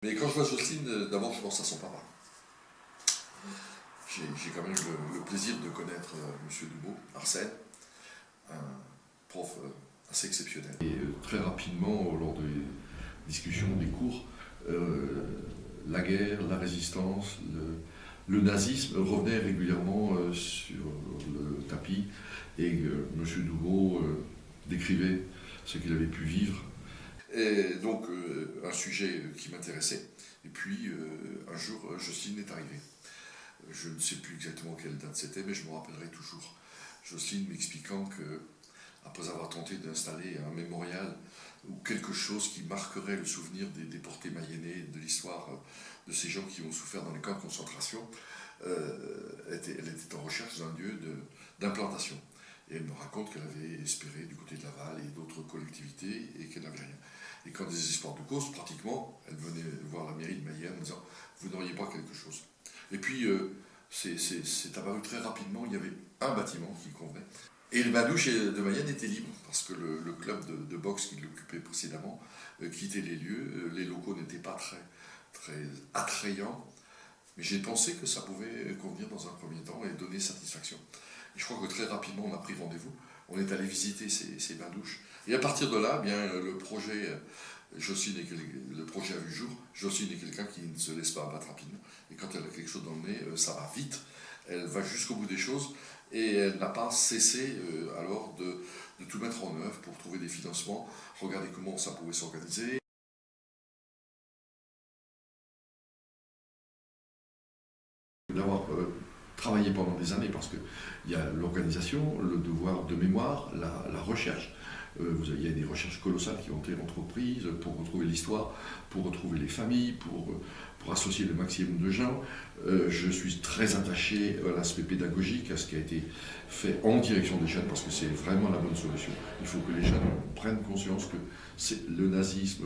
Mais quand je vois Jocelyne, d'abord je pense à son papa. J'ai quand même le plaisir de connaître M. Dumeau, Arsène, un prof assez exceptionnel. Et très rapidement, lors des discussions, des cours, la guerre, la résistance, le nazisme revenait régulièrement sur le tapis et M. Dumeau décrivait ce qu'il avait pu vivre. Et donc un sujet qui m'intéressait. Et puis un jour, Jocelyne est arrivée. Je ne sais plus exactement quelle date c'était, mais je me rappellerai toujours. Jocelyne m'expliquant que, après avoir tenté d'installer un mémorial ou quelque chose qui marquerait le souvenir des déportés mayennais, de l'histoire de ces gens qui ont souffert dans les camps de concentration, elle était en recherche d'un lieu d'implantation. Et elle me raconte qu'elle avait espéré du côté de Laval et d'autres collectivités et qu'elle n'avait rien. Et qu'en désespoir de cause, pratiquement, elle venait voir la mairie de Mayenne en disant « Vous n'auriez pas quelque chose ?» Et puis, c'est apparu très rapidement, il y avait un bâtiment qui convenait. Et le bain-douche de Mayenne était libre, parce que le club de boxe qui l'occupait précédemment quittait les lieux. Les locaux n'étaient pas très attrayants, mais j'ai pensé que ça pouvait convenir dans un premier temps et donner satisfaction. Et je crois que très rapidement, on a pris rendez-vous. On est allé visiter ces bains-douches. Et à partir de là, bien, le projet a vu le jour. Jocelyne est quelqu'un qui ne se laisse pas abattre rapidement. Et quand elle a quelque chose dans le nez, ça va vite. Elle va jusqu'au bout des choses. Et elle n'a pas cessé alors de tout mettre en œuvre pour trouver des financements, regarder comment ça pouvait s'organiser. D'avoir travaillé pendant des années, parce qu'il y a l'organisation, le devoir de mémoire, la recherche. Il y a des recherches colossales qui ont été entreprises pour retrouver l'histoire, pour retrouver les familles, pour associer le maximum de gens. Je suis très attaché à l'aspect pédagogique, à ce qui a été fait en direction des jeunes, parce que c'est vraiment la bonne solution. Il faut que les jeunes prennent conscience que le nazisme,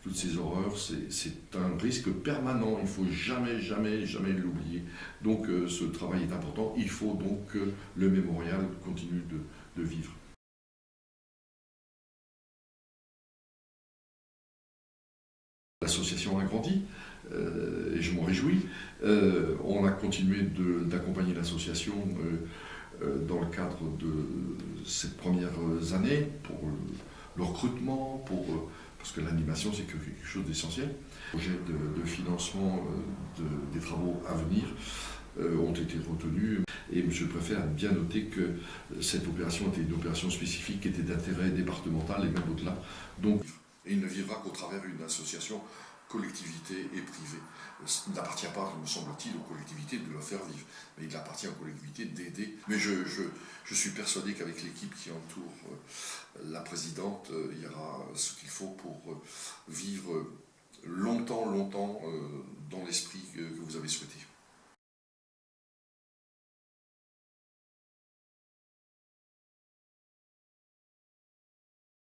toutes ces horreurs, c'est un risque permanent. Il ne faut jamais, jamais, jamais l'oublier. Donc ce travail est important. Il faut donc que le mémorial continue de vivre. L'association a grandi et je m'en réjouis. On a continué d'accompagner l'association dans le cadre de ces premières années pour le recrutement, parce que l'animation c'est quelque chose d'essentiel. Les projets de financement des travaux à venir ont été retenus et M. le Préfet a bien noté que cette opération était une opération spécifique qui était d'intérêt départemental et même au-delà. Donc, et il ne vivra qu'au travers d'une association collectivité et privée. Il n'appartient pas, me semble-t-il, aux collectivités de le faire vivre, mais il appartient aux collectivités d'aider. Mais je suis persuadé qu'avec l'équipe qui entoure la présidente, il y aura ce qu'il faut pour vivre longtemps